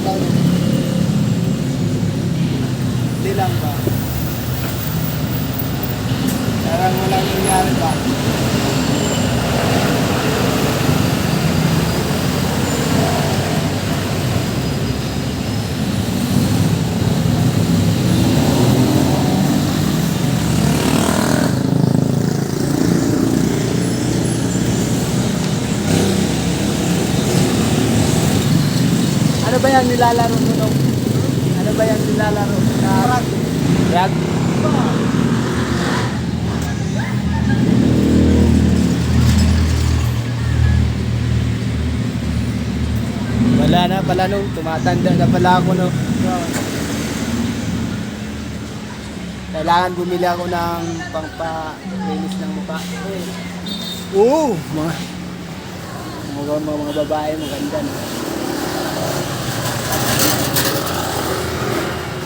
taon na. Hindi lang ba? Parang walang nangyari ba? Ano ba yung nilalaro mo nung? Ano ba yung nilalaro na rag? Rag? Wala na pala nung tumatanda na pala ako no. Kailangan bumili ako ng pangpa-linis ng mukha. Oo, mga babae maganda no.